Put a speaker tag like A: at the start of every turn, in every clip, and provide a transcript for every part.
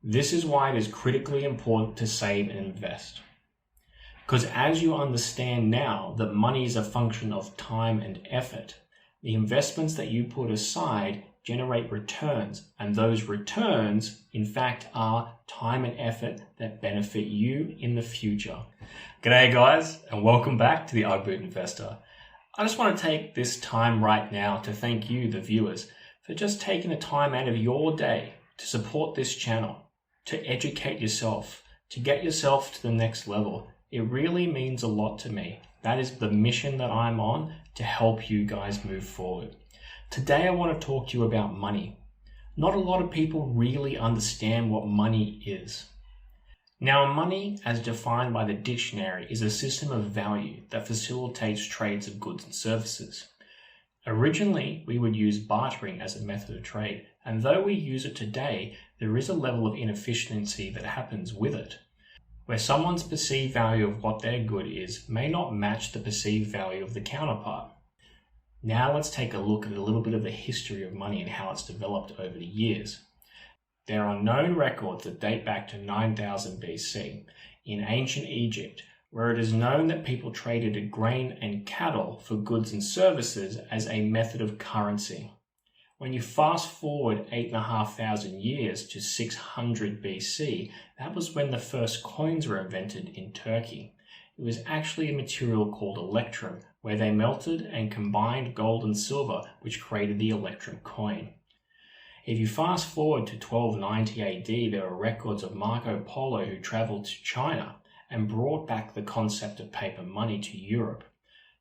A: This is why it is critically important to save and invest. Because as you understand now that money is a function of time and effort, the investments that you put aside generate returns, and those returns, in fact, are time and effort that benefit you in the future. G'day guys, and welcome back to the UGBoot Investor. I just want to take this time right now to thank you, the viewers, for just taking the time out of your day to support this channel, to educate yourself, to get yourself to the next level. It really means a lot to me. That is the mission that I'm on, to help you guys move forward. Today I want to talk to you about money. Not a lot of people really understand what money is. Now, money, as defined by the dictionary, is a system of value that facilitates trades of goods and services. Originally, we would use bartering as a method of trade, and though we use it today, there is a level of inefficiency that happens with it, where someone's perceived value of what their good is may not match the perceived value of the counterpart. Now let's take a look at a little bit of the history of money and how it's developed over the years. There are known records that date back to 9000 BC in ancient Egypt, where it is known that people traded grain and cattle for goods and services as a method of currency. When you fast forward 8,500 years to 600 BC, that was when the first coins were invented in Turkey. It was actually a material called electrum, where they melted and combined gold and silver, which created the electrum coin. If you fast forward to 1290 AD, there are records of Marco Polo who traveled to China and brought back the concept of paper money to Europe.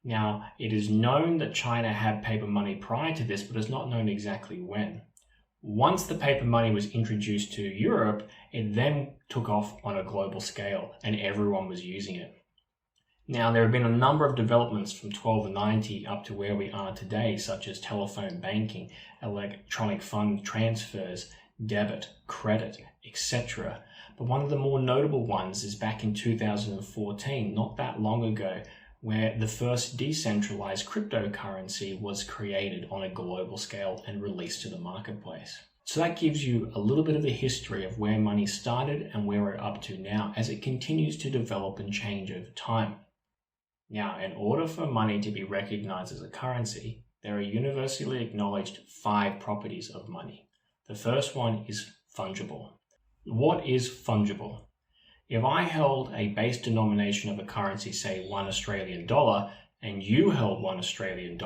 A: Now, it is known that China had paper money prior to this, but it's not known exactly when. Once the paper money was introduced to Europe, it then took off on a global scale and everyone was using it. Now, there have been a number of developments from 1290 up to where we are today, such as telephone banking, electronic fund transfers, debit, credit, etc. But one of the more notable ones is back in 2014, not that long ago, where the first decentralized cryptocurrency was created on a global scale and released to the marketplace. So that gives you a little bit of the history of where money started and where we're up to now as it continues to develop and change over time. Now, in order for money to be recognized as a currency, there are universally acknowledged 5 properties of money. The first one is fungible. What is fungible? If I held a base denomination of a currency, say $1 Australian, and you held $1 Australian,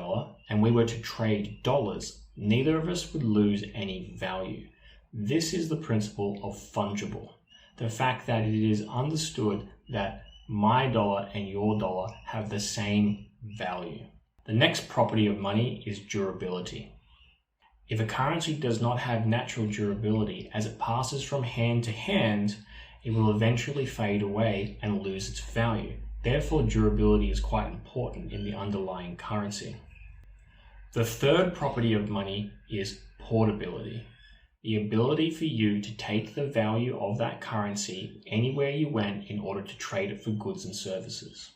A: and we were to trade dollars, neither of us would lose any value. This is the principle of fungible. The fact that it is understood that my dollar and your dollar have the same value. The next property of money is durability. If a currency does not have natural durability, as it passes from hand to hand, it will eventually fade away and lose its value. Therefore, durability is quite important in the underlying currency. The third property of money is portability. The ability for you to take the value of that currency anywhere you went in order to trade it for goods and services.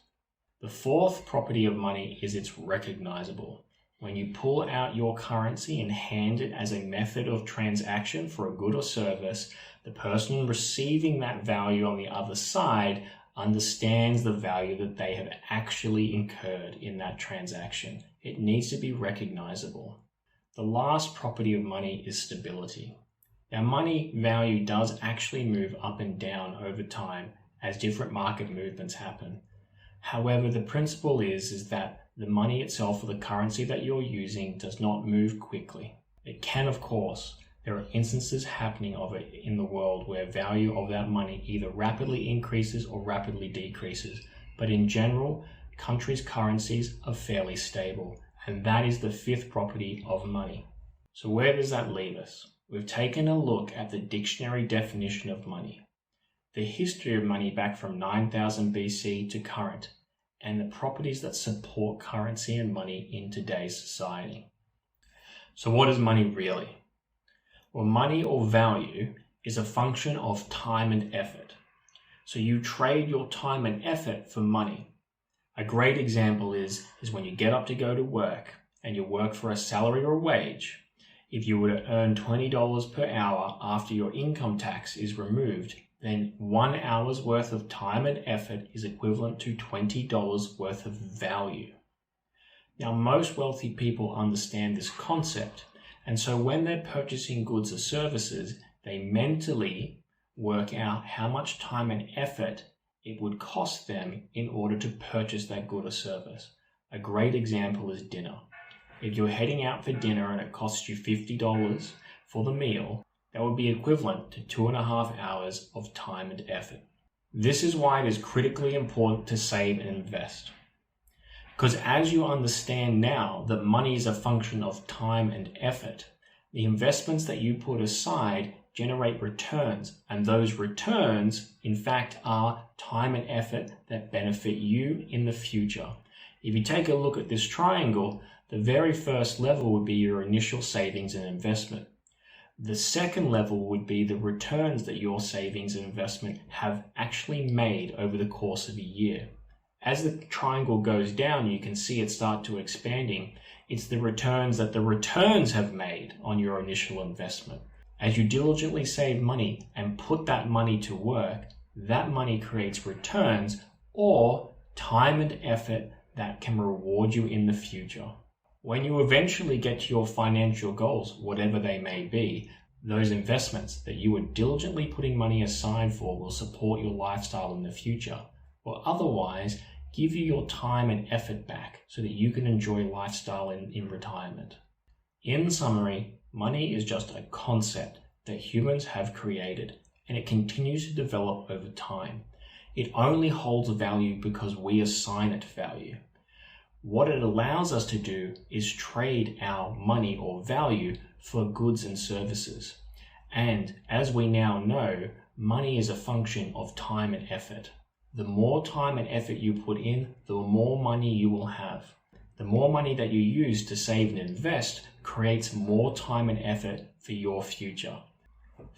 A: The fourth property of money is it's recognizable. When you pull out your currency and hand it as a method of transaction for a good or service, the person receiving that value on the other side understands the value that they have actually incurred in that transaction. It needs to be recognizable. The last property of money is stability. Now, money value does actually move up and down over time as different market movements happen. However, the principle is that the money itself, or the currency that you're using, does not move quickly. It can, of course. There are instances happening of it in the world where value of that money either rapidly increases or rapidly decreases. But in general, countries' currencies are fairly stable. And that is the fifth property of money. So where does that leave us? We've taken a look at the dictionary definition of money, the history of money back from 9000 BC to current, and the properties that support currency and money in today's society. So what is money really? Well, money or value is a function of time and effort. So you trade your time and effort for money. A great example is when you get up to go to work and you work for a salary or a wage. If you were to earn $20 per hour after your income tax is removed, then 1 hour's worth of time and effort is equivalent to $20 worth of value. Now, most wealthy people understand this concept, and so when they're purchasing goods or services, they mentally work out how much time and effort it would cost them in order to purchase that good or service. A great example is dinner. If you're heading out for dinner and it costs you $50 for the meal, that would be equivalent to 2.5 hours of time and effort. This is why it is critically important to save and invest. Because as you understand now that money is a function of time and effort, the investments that you put aside generate returns, and those returns, in fact, are time and effort that benefit you in the future. If you take a look at this triangle, the very first level would be your initial savings and investment. The second level would be the returns that your savings and investment have actually made over the course of a year. As the triangle goes down, you can see it start to expanding. It's the returns that the returns have made on your initial investment. As you diligently save money and put that money to work, that money creates returns or time and effort that can reward you in the future. When you eventually get to your financial goals, whatever they may be, those investments that you are diligently putting money aside for will support your lifestyle in the future, or otherwise give you your time and effort back so that you can enjoy lifestyle in retirement. In summary, money is just a concept that humans have created, and it continues to develop over time. It only holds value because we assign it value. What it allows us to do is trade our money or value for goods and services. And as we now know, money is a function of time and effort. The more time and effort you put in, the more money you will have. The more money that you use to save and invest creates more time and effort for your future.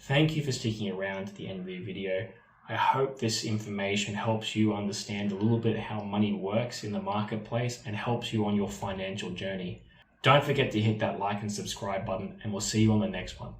A: Thank you for sticking around to the end of the video. I hope this information helps you understand a little bit how money works in the marketplace and helps you on your financial journey. Don't forget to hit that like and subscribe button, and we'll see you on the next one.